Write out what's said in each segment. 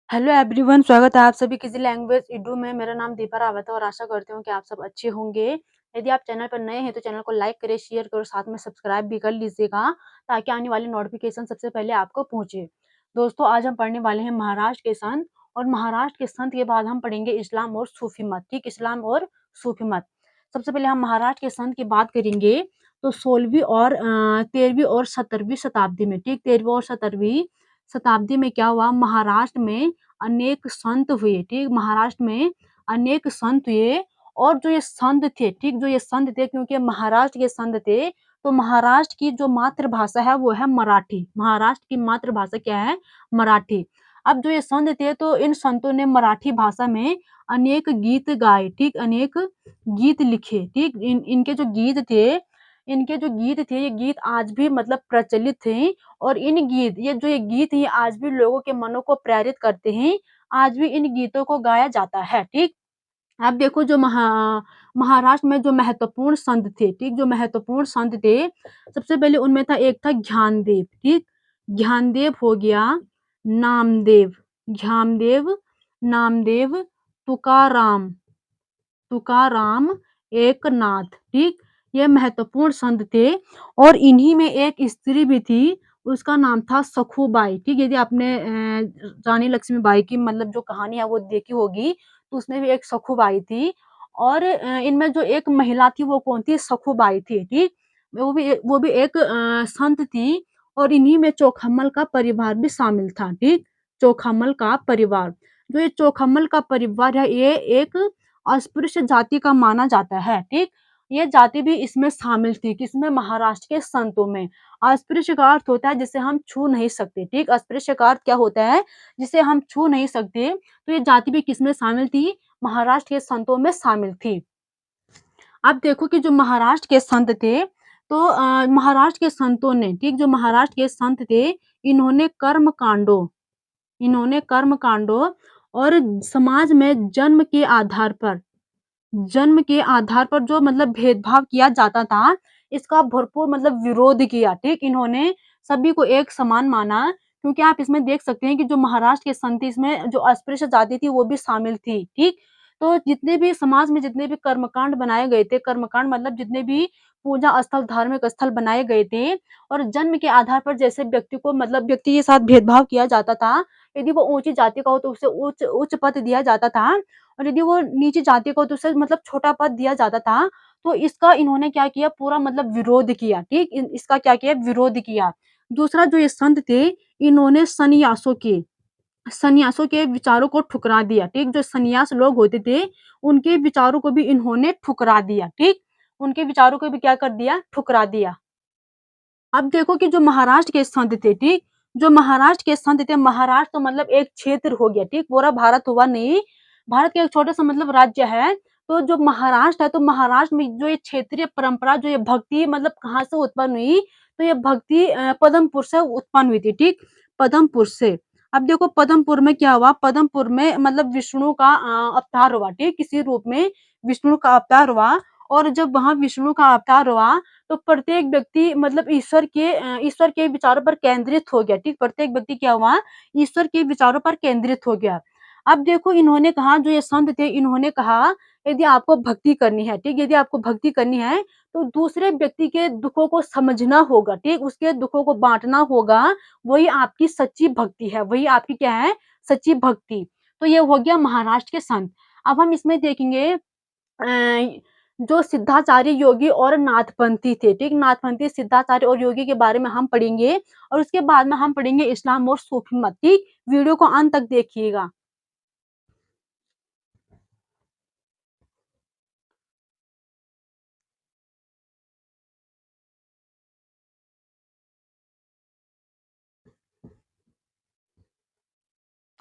Hello everyone, स्वागत है आप सभी किसी लैंग्वेज इडू में। मेरा नाम दीपा रावत है और आशा करती हूँ कि आप सब अच्छे होंगे। यदि आप चैनल पर नए हैं तो चैनल को लाइक करें, शेयर करें और साथ में सब्सक्राइब भी कर लीजिएगा ताकि आने वाली नोटिफिकेशन सबसे पहले आपको पहुंचे। दोस्तों, आज हम पढ़ने वाले हैं महाराष्ट्र के संत, और महाराष्ट्र के संत के बाद हम पढ़ेंगे इस्लाम और सूफी मत। ठीक, इस्लाम और सूफी मत। सबसे पहले हम महाराष्ट्र के संत की बात करेंगे तो 16वीं और 13वीं और 17वीं शताब्दी में। ठीक, 13वीं और 17वीं शताब्दी में क्या हुआ, महाराष्ट्र में अनेक संत हुए। ठीक, महाराष्ट्र में अनेक संत हुए। और जो ये संत थे, ठीक, जो ये संत थे, क्योंकि महाराष्ट्र के संत थे, तो महाराष्ट्र की जो मातृभाषा है वो है मराठी। महाराष्ट्र की मातृभाषा क्या है? मराठी। अब जो ये संत थे तो इन संतों ने मराठी भाषा में अनेक गीत गाए। ठीक, अनेक गीत लिखे। ठीक, इनके जो गीत थे ये गीत आज भी मतलब प्रचलित थे। और इन गीत ये गीत ही आज भी लोगों के मनों को प्रेरित करते हैं। आज भी इन गीतों को गाया जाता है। ठीक, आप देखो जो महाराष्ट्र में जो महत्वपूर्ण संत थे, ठीक, जो महत्वपूर्ण संत थे, सबसे पहले उनमें था, एक था ज्ञानदेव। ठीक, ज्ञानदेव हो गया, नामदेव, ज्ञानदेव, नामदेव, तुकाराम, तुकाराम एकनाथ। ठीक, ये महत्वपूर्ण संत थे। और इन्हीं में एक स्त्री भी थी, उसका नाम था सखुबाई। ठीक, यदि आपने रानी लक्ष्मीबाई की मतलब जो कहानी है वो देखी होगी तो उसमें भी एक सखुबाई थी। और इनमें जो एक महिला थी वो कौन थी? सखुबाई थी। ठीक, वो भी एक संत थी। और इन्हीं में चौखमल का परिवार भी शामिल था। ठीक, चौखमल का परिवार, जो ये चौखमल का परिवार है ये एक अस्पृश्य जाति का माना जाता है। ठीक, ये जाति भी इसमें शामिल थी, किसमें? महाराष्ट्र के संतों में। अस्पृश्य का अर्थ होता है जिसे हम छू नहीं सकते। ठीक, अस्पृश्य का अर्थ क्या होता है? जिसे हम छू नहीं सकते। तो ये जाति भी किसमें शामिल थी? महाराष्ट्र के संतों में शामिल थी। अब देखो कि जो महाराष्ट्र के संत थे, तो महाराष्ट्र के संतों ने, ठीक, जो महाराष्ट्र के संत थे, इन्होंने कर्म कांडों, इन्होंने कर्म कांडों और समाज में जन्म के आधार पर जो मतलब भेदभाव किया जाता था, इसका भरपूर मतलब विरोध किया। ठीक, इन्होंने सभी को एक समान माना। क्योंकि आप इसमें देख सकते हैं कि जो महाराष्ट्र के संत थे, इसमें जो अस्पृश्य जाति थी वो भी शामिल थी। ठीक, तो जितने भी समाज में जितने भी कर्मकांड बनाए गए थे, कर्मकांड मतलब जितने भी पूजा स्थल, धार्मिक स्थल बनाए गए थे, और जन्म के आधार पर जैसे व्यक्ति को मतलब व्यक्ति के साथ भेदभाव किया जाता था। यदि वो ऊंची जाति का हो तो उसे उच्च उच्च पद दिया जाता था, और यदि वो नीची जाति को तो उसे मतलब छोटा पद दिया जाता था। तो इसका इन्होंने क्या किया? पूरा मतलब विरोध किया। ठीक, इसका क्या किया? विरोध किया। दूसरा, जो ये संत थे, इन्होंने सन्यासों के विचारों को ठुकरा दिया। ठीक, जो सन्यास लोग होते थे उनके विचारों को भी इन्होंने ठुकरा दिया। ठीक, उनके विचारों को भी क्या कर दिया? ठुकरा दिया। अब देखो कि जो महाराष्ट्र के संत थे, ठीक, जो महाराष्ट्र के संत थे, महाराष्ट्र तो मतलब एक क्षेत्र हो गया। ठीक, पूरा भारत हुआ नहीं, भारत का एक छोटा सा मतलब राज्य है। तो जो महाराष्ट्र है, तो महाराष्ट्र में जो ये क्षेत्रीय परंपरा, जो ये भक्ति मतलब कहाँ से उत्पन्न हुई? तो ये भक्ति पदमपुर से उत्पन्न हुई थी। ठीक, पदमपुर से। अब देखो पदमपुर में क्या हुआ? पदमपुर में मतलब विष्णु का अवतार हुआ। ठीक, किसी रूप में विष्णु का अवतार हुआ। और जब वहां विष्णु का अवतार हुआ तो प्रत्येक व्यक्ति मतलब ईश्वर के विचारों पर केंद्रित हो गया। ठीक, प्रत्येक व्यक्ति क्या हुआ? ईश्वर के विचारों पर केंद्रित हो गया। अब देखो इन्होंने कहा, जो ये संत थे, इन्होंने कहा यदि आपको भक्ति करनी है, ठीक, यदि आपको भक्ति करनी है तो दूसरे व्यक्ति के दुखों को समझना होगा। ठीक, उसके दुखों को बांटना होगा। वही आपकी सच्ची भक्ति है, वही आपकी क्या है? सच्ची भक्ति। तो ये हो गया महाराष्ट्र के संत। अब हम इसमें देखेंगे जो सिद्धाचार्य, योगी और नाथपंथी थे। ठीक, नाथपंथी, सिद्धाचार्य और योगी के बारे में हम पढ़ेंगे। और उसके बाद में हम पढ़ेंगे इस्लाम और सूफी मत। ठीक, वीडियो को अंत तक देखिएगा।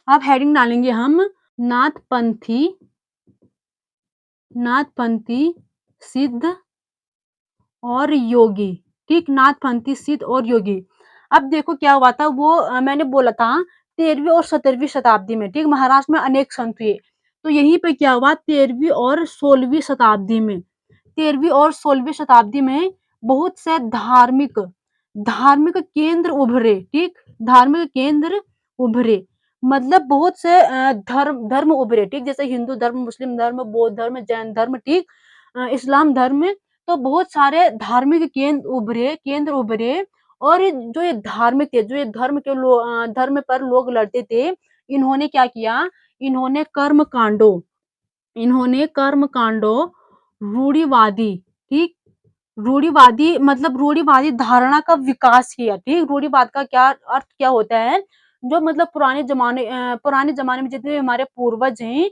अब हेडिंग डालेंगे हम, नाथपंथी, नाथपंथी, सिद्ध और योगी। ठीक, नाथपंथी, सिद्ध और योगी। अब देखो क्या हुआ था, वो मैंने बोला था 13वीं और 17वीं शताब्दी में। ठीक, महाराष्ट्र में अनेक संत हुए। तो यहीं पे क्या हुआ? 13वीं और 16वीं शताब्दी में, 13वीं और 16वीं शताब्दी में बहुत से धार्मिक धार्मिक केंद्र उभरे। ठीक, धार्मिक केंद्र उभरे। मतलब बहुत से धर्म धर्म उभरे, ठीक? जैसे हिंदू धर्म, मुस्लिम धर्म, बौद्ध धर्म, जैन धर्म, ठीक? इस्लाम धर्म, तो बहुत सारे धार्मिक केंद्र उभरे और जो ये धार्मिक थे, जो ये धर्म पर लोग लड़ते थे, इन्होंने क्या किया? इन्होंने कर्म कांडों, रूढ़िवादी, ठीक? रूढ़िवादी धारणा का विकास किया, ठीक? रूढ़िवाद का क्या अर्थ क्या होता है? जो मतलब पुराने ज़माने में जितने भी हमारे पूर्वज हैं,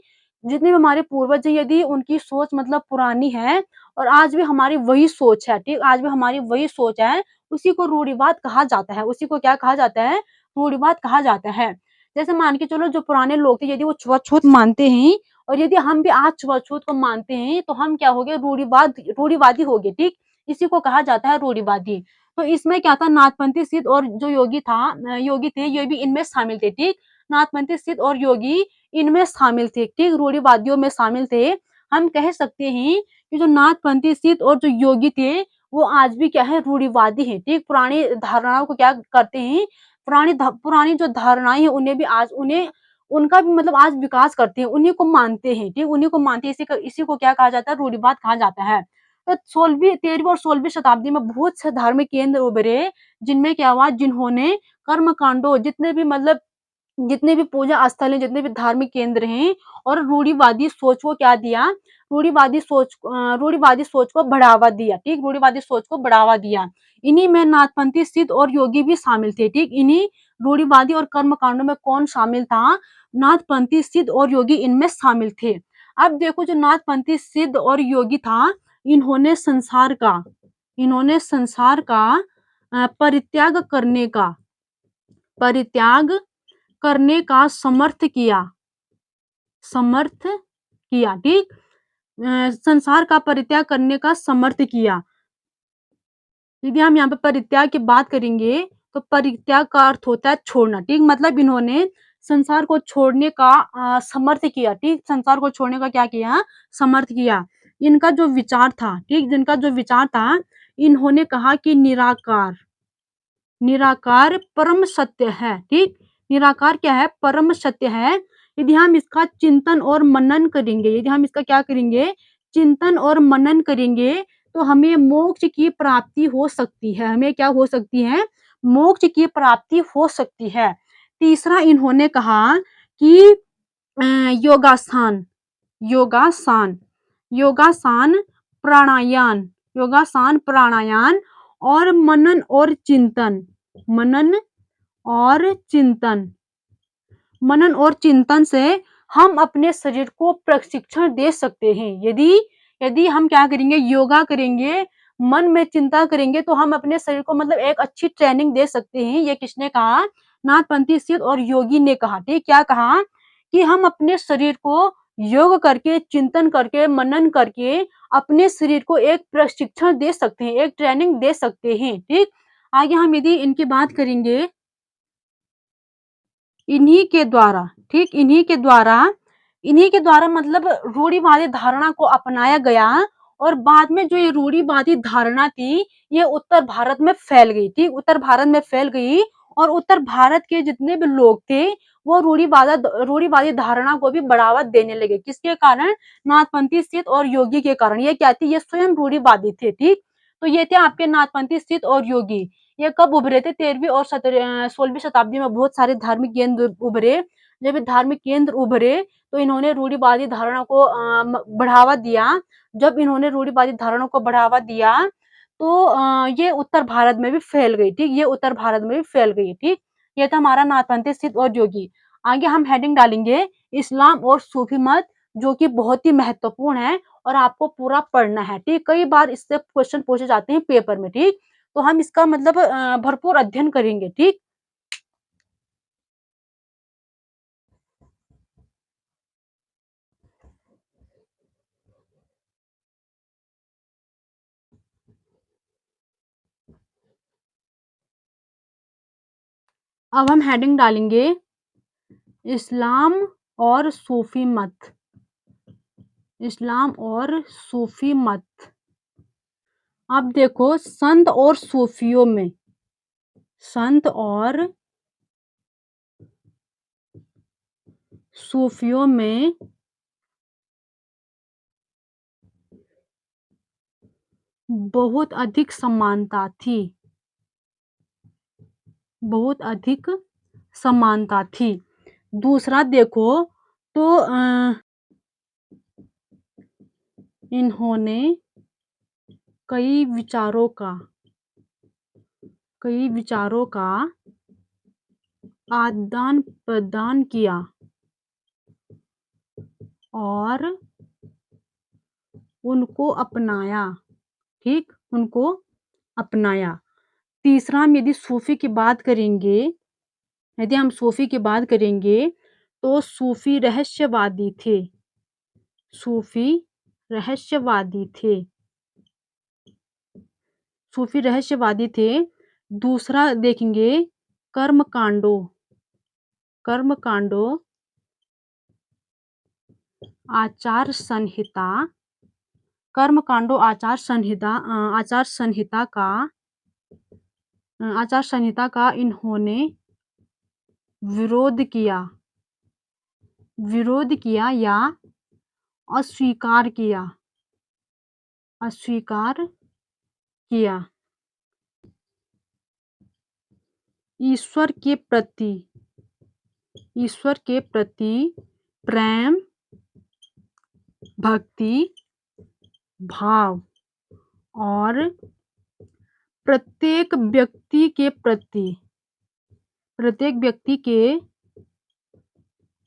यदि उनकी सोच मतलब पुरानी है और आज भी हमारी वही सोच है, ठीक? आज भी हमारी वही सोच है, उसी को रूढ़िवाद कहा जाता है। उसी को क्या कहा जाता है? रूढ़िवाद कहा जाता है। जैसे मान के चलो जो पुराने लोग थे, यदि वो छुआछूत मानते हैं और यदि हम भी आज छुआछूत को मानते हैं, तो हम क्या हो गए? रूढ़िवादी हो गए, ठीक? इसी को कहा जाता है रूढ़िवादी। तो इसमें क्या था? नाथपंथी, सिद्ध और जो योगी थे, ये भी इनमें शामिल थे, ठीक? नाथपंथी, सिद्ध और योगी इनमें शामिल थे, ठीक? रूढ़िवादियों में शामिल थे। हम कह सकते हैं कि जो नाथपंथी, सिद्ध और जो योगी थे, वो आज भी क्या है? रूढ़िवादी हैं, ठीक? पुरानी धारणाओं को क्या करते हैं? पुरानी जो धारणाएँ हैं, उन्हें उनका भी मतलब आज विकास करते हैं, उन्हीं को मानते हैं, ठीक? उन्हीं को मानते हैं, इसी को क्या कहा जाता है? रूढ़िवाद कहा जाता है। तो 16वीं 13वीं और 16वीं शताब्दी में बहुत से धार्मिक केंद्र उभरे, जिनमें क्या हुआ? जिन्होंने कर्मकांडों, जितने भी पूजा स्थल हैं, जितने भी धार्मिक केंद्र हैं और रूढ़िवादी सोच को क्या दिया? रूढ़िवादी सोच को बढ़ावा दिया, ठीक? रूढ़िवादी सोच को बढ़ावा दिया। इन्हीं में नाथपंथी, सिद्ध और योगी भी शामिल थे, ठीक? इन्हीं रूढ़िवादी और कर्मकांडों में कौन शामिल था? नाथपंथी, सिद्ध और योगी इनमें शामिल थे। अब देखो जो नाथपंथी, सिद्ध और योगी था, इन्होंने इन्होंने संसार का परित्याग करने का समर्थ किया, ठीक? संसार का परित्याग करने का समर्थ किया। यदि हम यहाँ पे परित्याग की बात करेंगे, तो परित्याग का अर्थ होता है छोड़ना, ठीक? मतलब इन्होंने संसार को छोड़ने का समर्थ किया, ठीक? संसार को छोड़ने का क्या किया? समर्थ किया। इनका जो विचार था, ठीक? जिनका जो विचार था, इन्होंने कहा कि निराकार परम सत्य है, ठीक? निराकार क्या है? परम सत्य है। यदि हम इसका चिंतन और मनन करेंगे, यदि हम इसका क्या करेंगे? चिंतन और मनन करेंगे, तो हमें मोक्ष की प्राप्ति हो सकती है। हमें क्या हो सकती है? मोक्ष की प्राप्ति हो सकती है। तीसरा इन्होंने कहा कि अ, योगासान योगासान योगासान प्राणायाम प्राणायाम और मनन और चिंतन मनन और चिंतन से हम अपने शरीर को प्रशिक्षण दे सकते हैं। यदि यदि हम क्या करेंगे? योगा करेंगे, मन में चिंता करेंगे, तो हम अपने शरीर को मतलब एक अच्छी ट्रेनिंग दे सकते हैं। ये किसने कहा? नाथपंथी, सिद्ध और योगी ने कहा, ठीक? क्या कहा? कि हम अपने शरीर को योग करके, चिंतन करके, मनन करके अपने शरीर को एक प्रशिक्षण दे सकते हैं, एक ट्रेनिंग दे सकते हैं, ठीक? आगे हम यदि इनकी बात करेंगे, इन्हीं के द्वारा, ठीक? इन्हीं के द्वारा मतलब रूढ़िवादी धारणा को अपनाया गया और बाद में जो ये रूढ़िवादी धारणा थी, ये उत्तर भारत में फैल गई, ठीक? उत्तर भारत में फैल गई और उत्तर भारत के जितने भी लोग थे, वो रूढ़िवादी धारणा को भी बढ़ावा देने लगे। किसके कारण? नाथपंथी, सिद्ध और योगी के कारण। ये क्या थी? ये स्वयं रूढ़िवादी थे, ठीक? तो ये थे आपके नाथपंथी, सिद्ध और योगी। ये कब उभरे थे? 13वीं और 16वीं शताब्दी में बहुत सारे धार्मिक केंद्र उभरे। जब ये धार्मिक केंद्र उभरे, तो इन्होंने रूढ़िवादी धारणा को बढ़ावा दिया। जब इन्होंने रूढ़िवादी धारणा को बढ़ावा दिया, तो ये उत्तर भारत में भी फैल गई, ठीक? ये उत्तर भारत में भी फैल गई, ठीक? ये था हमारा नाथपंथी, सिद्ध और योगी। आगे हम हेडिंग डालेंगे इस्लाम और सूफी मत, जो कि बहुत ही महत्वपूर्ण है और आपको पूरा पढ़ना है, ठीक? कई बार इससे क्वेश्चन पूछे जाते हैं पेपर में, ठीक? तो हम इसका मतलब भरपूर अध्ययन करेंगे, ठीक? अब हम हेडिंग डालेंगे इस्लाम और सूफी मत। इस्लाम और सूफी मत। अब देखो संत और सूफियों में बहुत अधिक समानता थी। बहुत अधिक समानता थी। दूसरा देखो तो इन्होंने कई विचारों का कई विचारों का आदान-प्रदान किया और उनको अपनाया, ठीक? उनको अपनाया। तीसरा हम यदि सूफ़ी की बात करेंगे यदि हम सूफ़ी की बात करेंगे, तो सूफ़ी रहस्यवादी थे। सूफ़ी रहस्यवादी थे। सूफ़ी रहस्यवादी थे। दूसरा देखेंगे कर्मकांडों कर्मकांडों, आचार संहिता आचार संहिता का इन्होंने विरोध किया या अस्वीकार किया अस्वीकार किया। ईश्वर के प्रति प्रेम, भक्ति भाव और प्रत्येक व्यक्ति के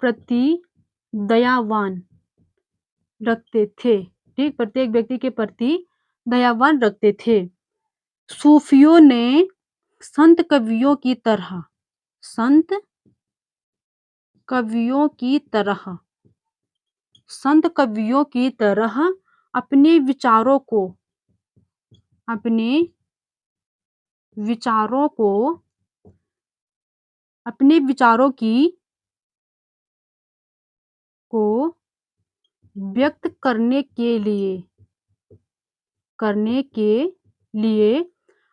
प्रति दयावान रखते थे। ठीक, प्रत्येक व्यक्ति के प्रति दयावान रखते थे। सूफियों ने संत कवियों की तरह संत कवियों की तरह अपने विचारों को अपने विचारों को व्यक्त करने के लिए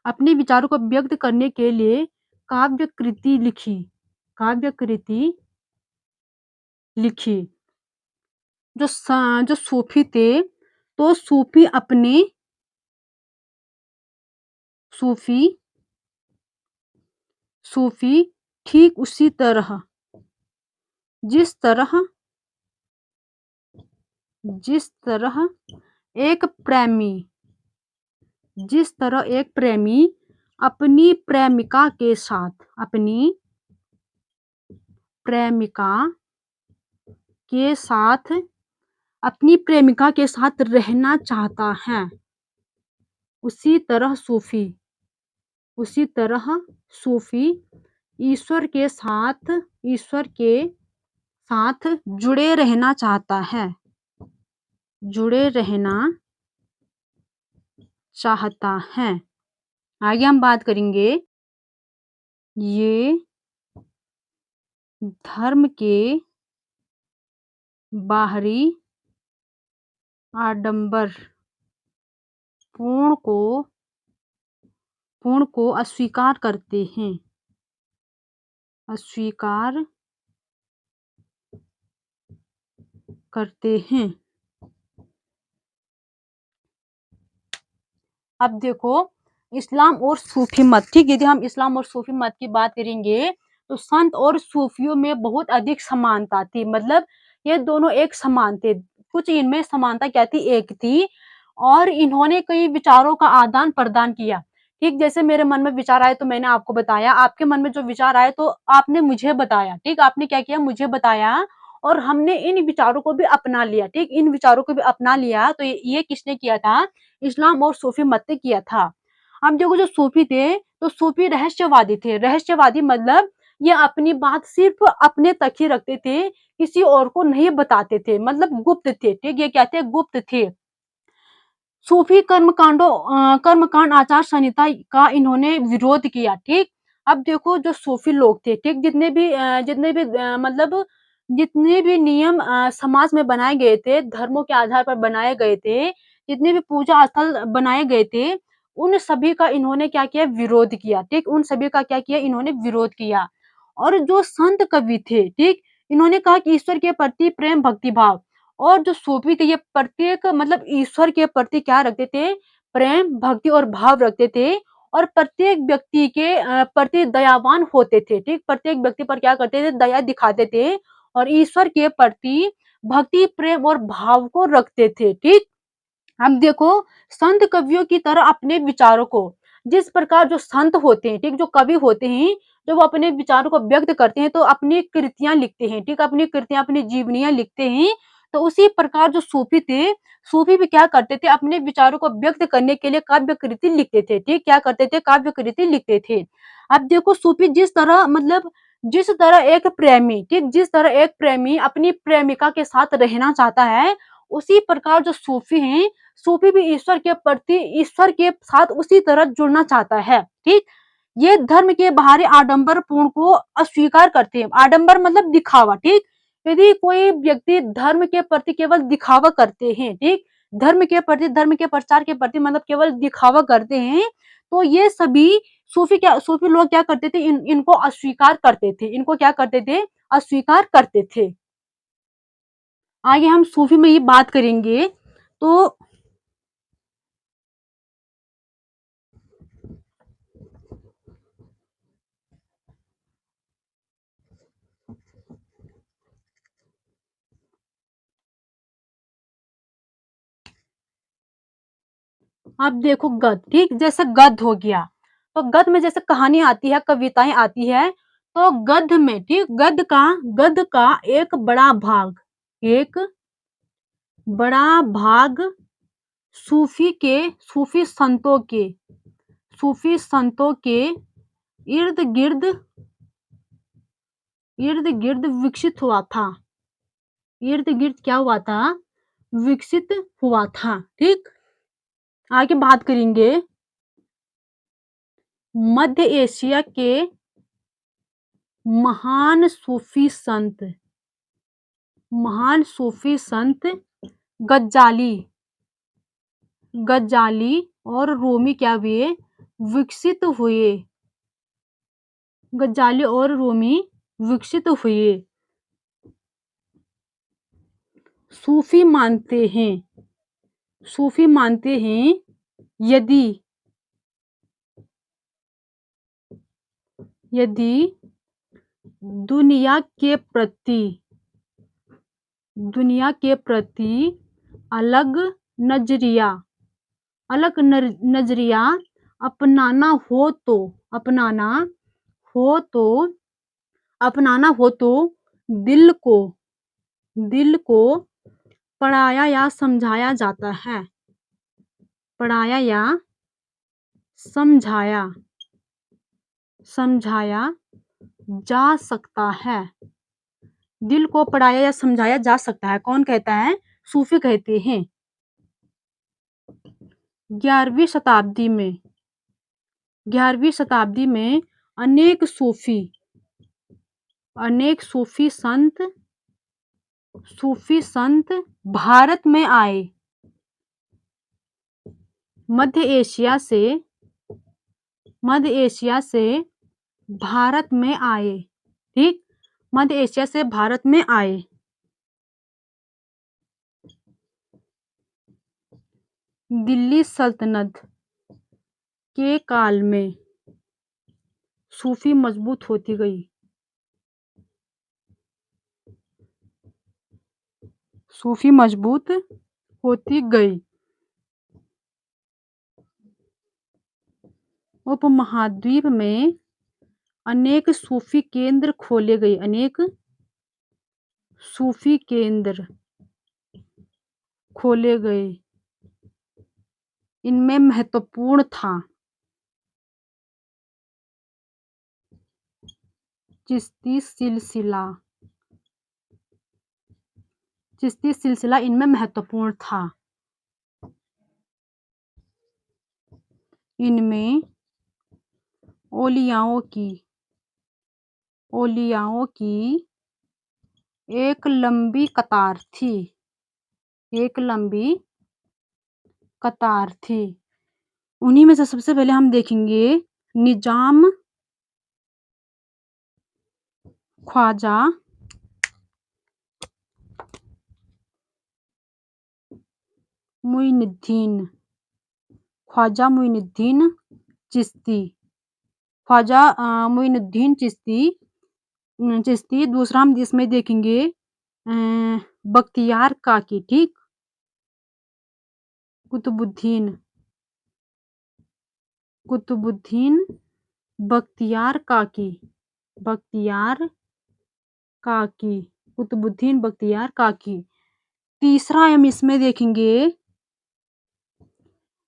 अपने विचारों को व्यक्त करने के लिए काव्य कृति लिखी। जो सूफी थे, तो सूफी ठीक उसी तरह जिस तरह एक प्रेमी अपनी प्रेमिका के साथ रहना चाहता है, उसी तरह सूफी ईश्वर के साथ जुड़े रहना चाहता है। आगे हम बात करेंगे, ये धर्म के बाहरी आडंबर पूर्ण को अस्वीकार करते हैं। अब देखो इस्लाम और सूफी मत, ठीक, यदि हम इस्लाम और सूफी मत की बात करेंगे, तो संत और सूफियों में बहुत अधिक समानता थी। मतलब ये दोनों एक समान थे। कुछ इनमें समानता क्या थी? एक थी। और इन्होंने कई विचारों का आदान प्रदान किया। ठीक, जैसे मेरे मन में विचार आए तो मैंने आपको बताया, आपके मन में जो विचार आए तो आपने मुझे बताया। ठीक, आपने क्या किया? मुझे बताया और हमने इन विचारों को भी अपना लिया। ठीक, इन विचारों को भी अपना लिया। तो ये किसने किया था? इस्लाम और सूफी मत ने किया था। अब देखो जो सूफी थे, तो सूफी रहस्यवादी थे। रहस्यवादी मतलब ये अपनी बात सिर्फ अपने तक ही रखते थे, किसी और को नहीं बताते थे, मतलब गुप्त थे। ठीक, ये क्या थे? गुप्त थे। सूफी कर्मकांड आचार संहिता का इन्होंने विरोध किया। ठीक, अब देखो जो सूफी लोग थे, ठीक, जितने भी मतलब जितने भी नियम समाज में बनाए गए थे, धर्मों के आधार पर बनाए गए थे, जितने भी पूजा स्थल बनाए गए थे, उन सभी का इन्होंने क्या किया? विरोध किया। ठीक, उन सभी का क्या किया? इन्होंने विरोध किया। और जो संत कवि थे, ठीक, इन्होंने कहा कि ईश्वर के प्रति प्रेम भक्ति भाव, और जो सूफी थे ये प्रत्येक मतलब ईश्वर के प्रति क्या रखते थे? प्रेम, भक्ति और भाव रखते थे, और प्रत्येक व्यक्ति के प्रति दयावान होते थे, ठीक? प्रत्येक व्यक्ति पर क्या करते थे? दया दिखाते थे, और ईश्वर के प्रति भक्ति, प्रेम और भाव को रखते थे, ठीक? अब देखो, संत कवियों की तरह अपने विचारों को, जिस प्रकार जो संत होते हैं, ठीक, जो कवि होते हैं, जब वो अपने विचारों को व्यक्त करते हैं तो अपनी कृतियां लिखते हैं, ठीक, अपनी कृतियां, अपनी जीवनियां लिखते हैं। तो उसी प्रकार जो सूफी थे, सूफी भी क्या करते थे? अपने विचारों को व्यक्त करने के लिए काव्य कृति लिखते थे, ठीक, क्या करते थे? काव्य कृति लिखते थे। अब देखो, सूफी जिस तरह मतलब जिस तरह एक प्रेमी, ठीक, जिस तरह एक प्रेमी अपनी प्रेमिका के साथ रहना चाहता है, उसी प्रकार जो सूफी हैं, सूफी भी ईश्वर के प्रति, ईश्वर के साथ उसी तरह जुड़ना चाहता है, ठीक? ये धर्म के बाहरी आडंबर पूर्ण को अस्वीकार करते हैं। आडंबर मतलब दिखावा, ठीक? यदि कोई व्यक्ति धर्म के प्रति केवल दिखावा करते हैं, ठीक? धर्म के प्रति, धर्म के प्रचार के प्रति मतलब केवल दिखावा करते हैं, तो ये सभी सूफी लोग क्या करते थे? इनको अस्वीकार करते थे। इनको क्या करते थे? अस्वीकार करते थे। आगे हम सूफी में ये बात करेंगे, तो अब देखो गद्य, ठीक, जैसे गद्य हो गया, तो गद्य में जैसे कहानी आती है, कविताएं आती है, तो गद्य में, ठीक, गद्य का एक बड़ा भाग, एक बड़ा भाग सूफी के, सूफी संतों के, सूफी संतों के इर्द गिर्द, इर्द गिर्द विकसित हुआ था। इर्द गिर्द क्या हुआ था? विकसित हुआ था, ठीक। आगे बात करेंगे, मध्य एशिया के महान सूफी संत, महान सूफी संत गज्जाली, गज्जाली और रूमी क्या हुए? विकसित हुए। गज्जाली और रूमी विकसित हुए। सूफी मानते हैं, सूफी मानते हैं, यदि यदि दुनिया के प्रति, दुनिया के प्रति अलग नजरिया, अलग नजरिया अपनाना हो तो, अपनाना हो तो, अपनाना हो तो दिल को, दिल को पढ़ाया या समझाया जाता है, पढ़ाया या समझाया, समझाया जा सकता है। दिल को पढ़ाया या समझाया जा सकता है, कौन कहता है? सूफी कहते हैं। 11वीं शताब्दी में, 11वीं शताब्दी में अनेक सूफी, अनेक सूफी संत, सूफी संत भारत में आए। मध्य एशिया से, मध्य एशिया से भारत में आए, ठीक, मध्य एशिया से भारत में आए। दिल्ली सल्तनत के काल में सूफी मजबूत होती गई, सूफी मजबूत होती गई। उपमहाद्वीप में अनेक सूफी केंद्र खोले गए, अनेक सूफी केंद्र खोले गए। इनमें महत्वपूर्ण था चिश्ती सिलसिला, चिश्ती सिलसिला इनमें महत्वपूर्ण था। इनमें औलियाओं की, औलियाओं की एक लंबी कतार थी, एक लंबी कतार थी। उन्हीं में से सबसे पहले हम देखेंगे निजाम ख्वाजा, मुइनुद्दीन, ख्वाजा मुइनुद्दीन चिश्ती, ख्वाजा मुइनुद्दीन चिश्ती। दूसरा हम इसमें देखेंगे बख्तियार काकी, ठीक? कुतुबुद्दीन, कुतुबुद्दीन बख्तियार काकी, बख्तियार काकी, कुतुबुद्दीन बख्तियार काकी। तीसरा हम इसमें देखेंगे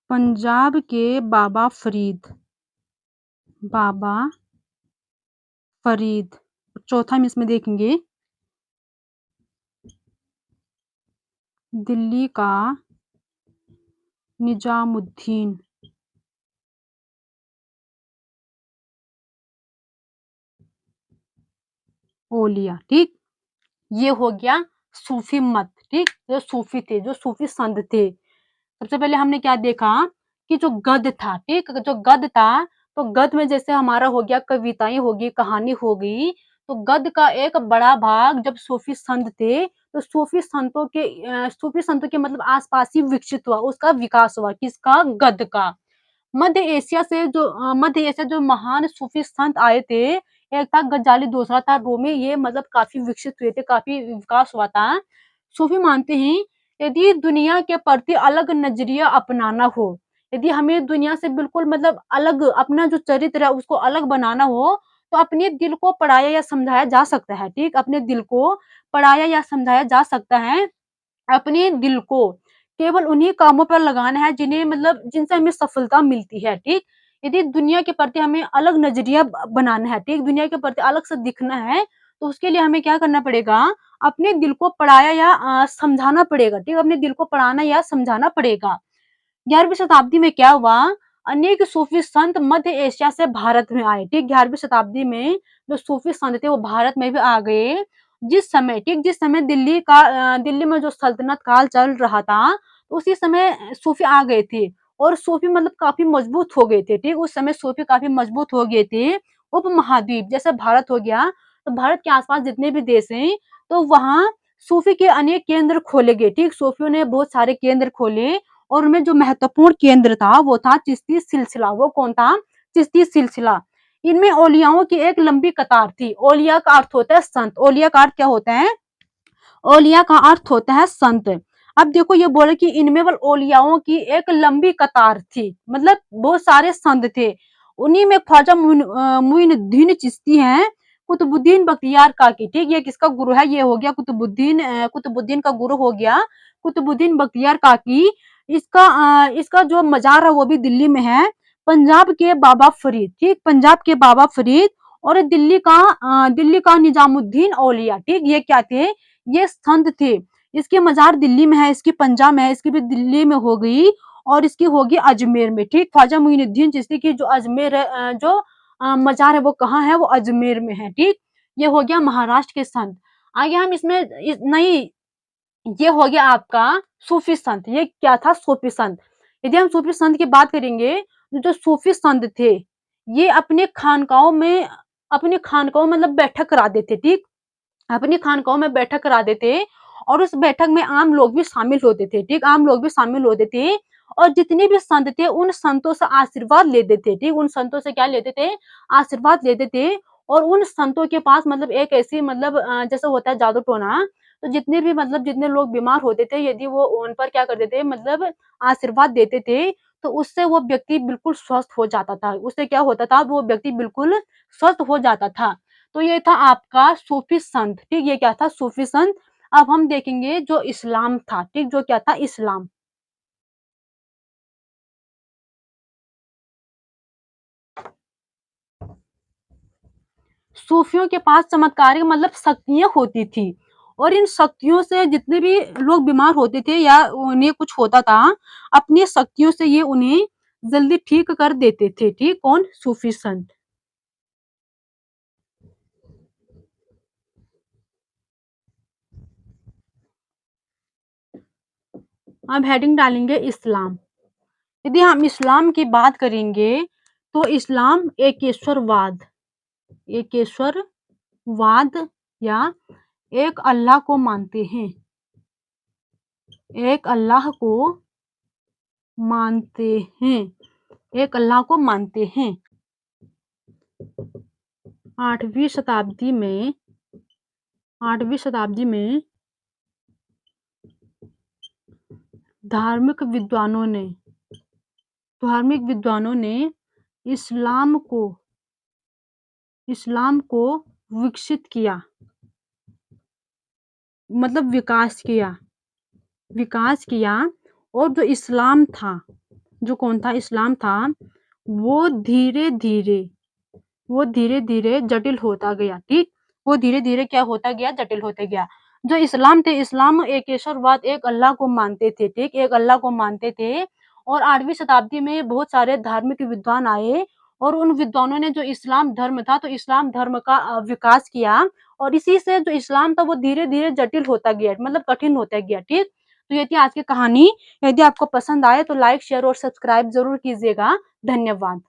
पंजाब के बाबा फरीद, बाबा फरीद। चौथा हम इसमें देखेंगे दिल्ली का निजामुद्दीन, औलिया, ठीक? ये हो गया सूफी मत, ठीक? जो सूफी थे, जो सूफी संत थे। सबसे पहले हमने क्या देखा कि जो गद्य था, ठीक? जो गद्य था, तो गद्य में जैसे हमारा हो गया कविताएं होगी, कहानी हो गई, तो गद्य का एक बड़ा भाग जब सूफी संत थे, तो सूफी संतों के मतलब आसपास ही विकसित हुआ, उसका विकास हुआ, किसका? गद्य का। मध्य एशिया जो महान सूफी संत आए थे, एक था गजाली, दूसरा था रूमी। ये मतलब काफी विकसित हुए थे, काफी विकास हुआ था। सूफी मानते हैं यदि दुनिया के प्रति अलग नजरिया अपनाना हो, यदि हमें दुनिया से बिल्कुल मतलब अलग अपना जो चरित्र है उसको अलग बनाना हो, तो अपने दिल को पढ़ाया या समझाया जा सकता है, ठीक? अपने दिल को पढ़ाया या समझाया जा सकता है। अपने दिल को केवल उन्हीं कामों पर लगाना है जिन्हें मतलब जिनसे हमें सफलता मिलती है, ठीक? यदि दुनिया के प्रति हमें अलग नज़रिया बनाना है, ठीक? दुनिया के प्रति अलग से दिखना है, तो उसके लिए हमें क्या करना पड़ेगा? अपने दिल को पढ़ाया या समझाना पड़ेगा, ठीक? अपने दिल को पढ़ाना या समझाना पड़ेगा। 11वीं शताब्दी में क्या हुआ? अनेक सूफी संत मध्य एशिया से भारत में आए, ठीक? 11वीं शताब्दी में जो सूफी संत थे वो भारत में भी आ गए। जिस समय दिल्ली में जो सल्तनत काल चल रहा था, उसी समय सूफी आ गए थे और सूफी मतलब काफी मजबूत हो गए थे, ठीक? उस समय सूफी काफी मजबूत हो गए थे। उपमहाद्वीप जैसे भारत हो गया, तो भारत के आसपास जितने भी देश हैं, तो वहाँ सूफी के अनेक केंद्र खोले गए, ठीक? सूफियों ने बहुत सारे केंद्र खोले और उनमें जो महत्वपूर्ण केंद्र था वो था चिश्ती सिलसिला। वो कौन था? चिश्ती सिलसिला। इनमें औलियाओं की एक लंबी कतार थी। औलिया का अर्थ होता है संत। औलिया का अर्थ क्या होता है? औलिया का अर्थ होता है संत। अब देखो ये बोले कि इनमें बल औलियाओं की एक लंबी कतार थी, मतलब बहुत सारे संत थे। उन्हीं में ख्वाजा मुइनुद्दीन चिश्ती हैं, कुतुबुद्दीन बख्तियार काकी, ठीक? ये किसका गुरु है? ये हो गया कुतुबुद्दीन का गुरु हो गया कुतुबुद्दीन बख्तियार काकी। इसका जो मजार है वो भी दिल्ली में है। पंजाब के बाबा फरीद, ठीक? पंजाब के बाबा फरीद और दिल्ली का निजामुद्दीन औलिया, ठीक? ये क्या थे? ये संत थे। इसकी मजार दिल्ली में है, इसकी पंजाब में है, इसकी भी दिल्ली में हो गई और इसकी होगी अजमेर में, ठीक? ख्वाजा मुइनुद्दीन चिश्ती की जो अजमेर है जो मजार है वो कहाँ है? वो अजमेर में है, ठीक? ये हो गया महाराष्ट्र के संत। आगे हम इसमें नहीं, ये हो गया आपका सूफी संत। ये क्या था? सूफी संत। यदि हम सूफी संत की बात करेंगे, जो सूफी संत थे, ये अपने खानकाओं मतलब बैठक करा देते, ठीक? अपनी खानकाहों में बैठक करा देते और उस बैठक में आम लोग भी शामिल होते थे, ठीक? आम लोग भी शामिल होते थे और जितने भी संत थे उन संतों से आशीर्वाद लेते थे, ठीक? उन संतों से क्या लेते थे? आशीर्वाद लेते थे और उन संतों के पास मतलब एक ऐसी मतलब जैसे होता है जादू टोना, तो जितने भी मतलब जितने लोग बीमार होते थे, यदि वो उन पर क्या करते थे मतलब आशीर्वाद देते थे, तो उससे वो व्यक्ति बिल्कुल स्वस्थ हो जाता था। उससे क्या होता था? वो व्यक्ति बिल्कुल स्वस्थ हो जाता था। तो ये था आपका सूफी संत, ठीक? ये क्या था? सूफी संत। अब हम देखेंगे जो इस्लाम था, ठीक? जो क्या था? इस्लाम। सूफियों के पास चमत्कारिक मतलब शक्तियाँ होती थी और इन शक्तियों से जितने भी लोग बीमार होते थे या उन्हें कुछ होता था, अपनी शक्तियों से ये उन्हें जल्दी ठीक कर देते थे, ठीक? कौन? सूफी संत। अब हेडिंग डालेंगे इस्लाम। यदि हम इस्लाम की बात करेंगे, तो इस्लाम एकेश्वरवाद या एक अल्लाह को मानते हैं। एक अल्लाह को मानते हैं, एक अल्लाह को मानते हैं। 8वीं शताब्दी में 8वीं शताब्दी में धार्मिक विद्वानों ने धार्मिक विद्वानों ने इस्लाम को इस्लाम को विकसित किया, मतलब विकास किया। और जो इस्लाम था, जो कौन था, इस्लाम था, वो धीरे-धीरे वो धीरे-धीरे जटिल होता गया, ठीक? वो धीरे-धीरे क्या होता गया? जटिल होता गया। जो इस्लाम थे, इस्लाम एकेश्वरवाद, एक अल्लाह को मानते थे, ठीक? एक अल्लाह को मानते थे। और 8वीं शताब्दी में बहुत सारे धार्मिक विद्वान आए और उन विद्वानों ने जो इस्लाम धर्म था, तो इस्लाम धर्म का विकास किया और इसी से जो इस्लाम था, वो धीरे-धीरे जटिल होता गया, मतलब कठिन होता गया, ठीक? तो ये थी आज की कहानी। यदि आपको पसंद आए तो लाइक, शेयर और सब्सक्राइब ज़रूर कीजिएगा। धन्यवाद।